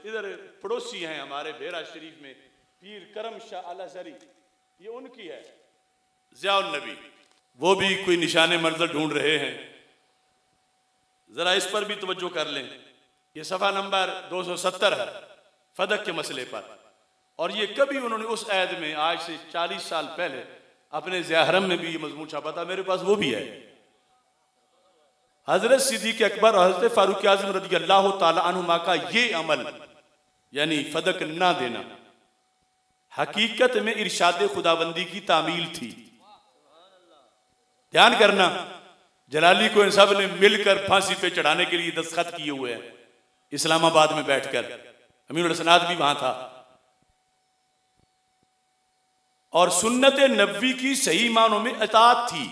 इधर पड़ोसी हैं हमारे बेरा शरीफ में, पीर करम शाह अल अज़हरी, ये उनकी है ज़ियाउन नबी, वो भी कोई निशाने मंज़िल ढूंढ रहे हैं। जरा इस पर भी तवज्जो कर लें। ये सफ़ा नंबर 270 है फदक के मसले पर। और ये कभी उन्होंने उस ऐद में आज से 40 साल पहले अपने ज़ियाहरम में भी ये मज़मून छापा था, मेरे पास वो भी है। हज़रत सिद्दीक़ अकबर और हज़रत फ़ारूक आज़म रज़ी अल्लाह ताला अन्हुमा का ये अमल यानी फदक ना देना हकीकत में इरशाद खुदाबंदी की तामील थी। ध्यान करना, जलाली को इन सब ने मिलकर फांसी पे चढ़ाने के लिए दस्तखत किए हुए हैं इस्लामाबाद में बैठकर, अमीरुल हसनात भी वहां था। और सुन्नत नबवी की सही मानों में इताअत थी।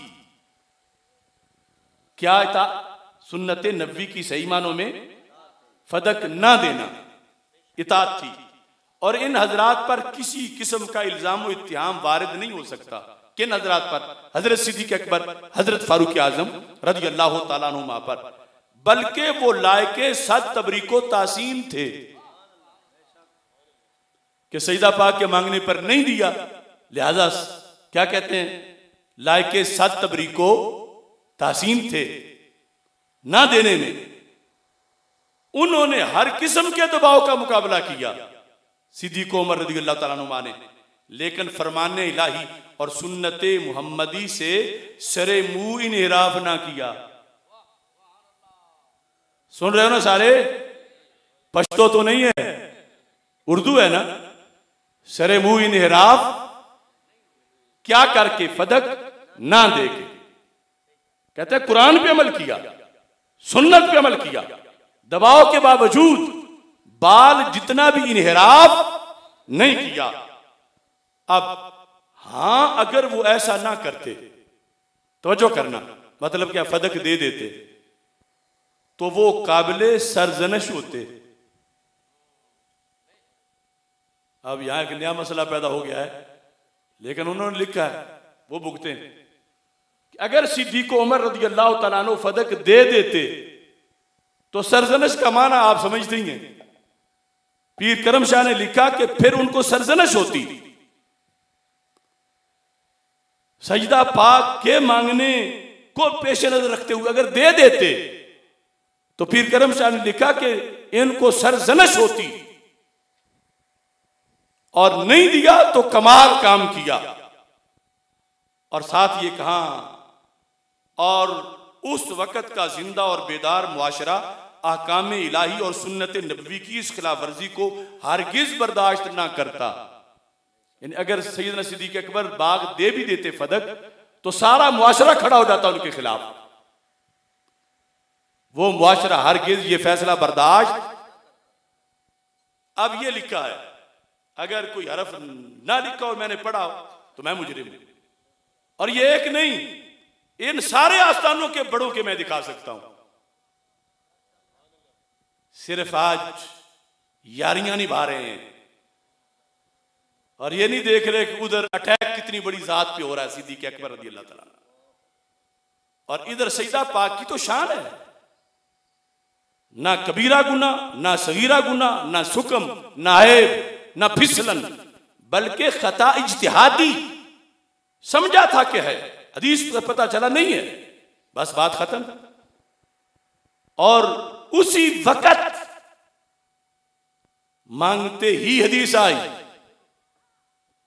क्या इताअत? सुन्नत नबवी की सही मानों में फदक ना देना इताअत थी। और इन हजरात पर किसी किस्म का इल्जाम व इत्तिहाम वारिद नहीं हो सकता। किन हजरात पर? हजरत सिद्दीक़ अकबर, हजरत फारूक आज़म रज़ी अल्लाह ताला अन्हुमा पर, बल्कि वो लायके सद तबरीको तासीम थे कि सईदा पाक के मांगने पर नहीं दिया, लिहाजा क्या कहते हैं, लायके सद तबरीको तासीम थे। ना देने में उन्होंने हर किस्म के दबाव का मुकाबला किया सिद्दीक़ उमर रज़ी अल्लाह ताला अन्हुमा ने, लेकिन फरमाने इलाही और सुन्नते मुहम्मदी से सरे मुंह इनहिराफ ना किया। सुन रहे हो ना सारे? पश्तो तो नहीं है, उर्दू है ना। सरे मुंह इनहिराफ क्या करके? फदक ना दे के। कहते हैं कुरान पे अमल किया, सुन्नत पे अमल किया, दबाव के बावजूद बाल जितना भी इनहिराफ नहीं किया। अब हां, अगर वो ऐसा ना करते, तवज्जो करना, मतलब क्या, फदक दे देते तो वो काबिले सरजनश होते। अब यहां एक नया मसला पैदा हो गया है, लेकिन उन्होंने लिखा है, वो भुगते हैं कि अगर सिद्दीक़ उमर रज़ी अल्लाह तआला अन्हु फदक दे देते तो सरजनश का माना आप समझते ही हैं। पीर करम शाह ने लिखा कि फिर उनको सरजनश होती। सजदा पाक के मांगने को पेश नजर रखते हुए अगर दे देते तो पीर करम शाह ने लिखा कि इनको सरजनश होती, और नहीं दिया तो कमाल काम किया। और साथ ये कहा, और उस वक़्त का जिंदा और बेदार मुआशरा अहकाम इलाही और सुन्नत नबवी की इस खिलाफ वर्जी को हरगिज बर्दाश्त ना करता। यानी अगर सैयदना सिद्दीक़ अकबर बाग दे भी देते फदक, तो सारा मुआशरा खड़ा हो जाता उनके खिलाफ। वो मुआशरा हरगिज ये फैसला बर्दाश्त। अब ये लिखा है, अगर कोई हरफ ना लिखा और मैंने पढ़ा तो मैं मुजरिम हूं। और ये एक नहीं, इन सारे आस्थानों के बड़ों के मैं दिखा सकता हूं। सिर्फ आज यारियां निभा रहे हैं और ये नहीं देख रहे कि उधर अटैक कितनी बड़ी जात पे हो रहा है, सिद्दीक़ अकबर रज़ी अल्लाह तआला, और इधर सईदा पाक की तो शान है। ना कबीरा गुना, ना सगीरा गुना, ना सुकम, ना ऐब, ना फिसलन, बल्कि खता इज्तिहादी समझा था कि है, हदीस पर पता चला नहीं है, बस बात खत्म। और उसी वक्त मांगते ही हदीस आई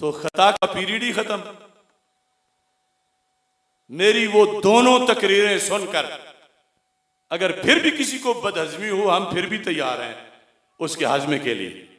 तो खता का पीरियड ही खत्म। मेरी वो दोनों तकरीरें सुनकर अगर फिर भी किसी को बदहजमी हो, हम फिर भी तैयार हैं उसके हजमे के लिए।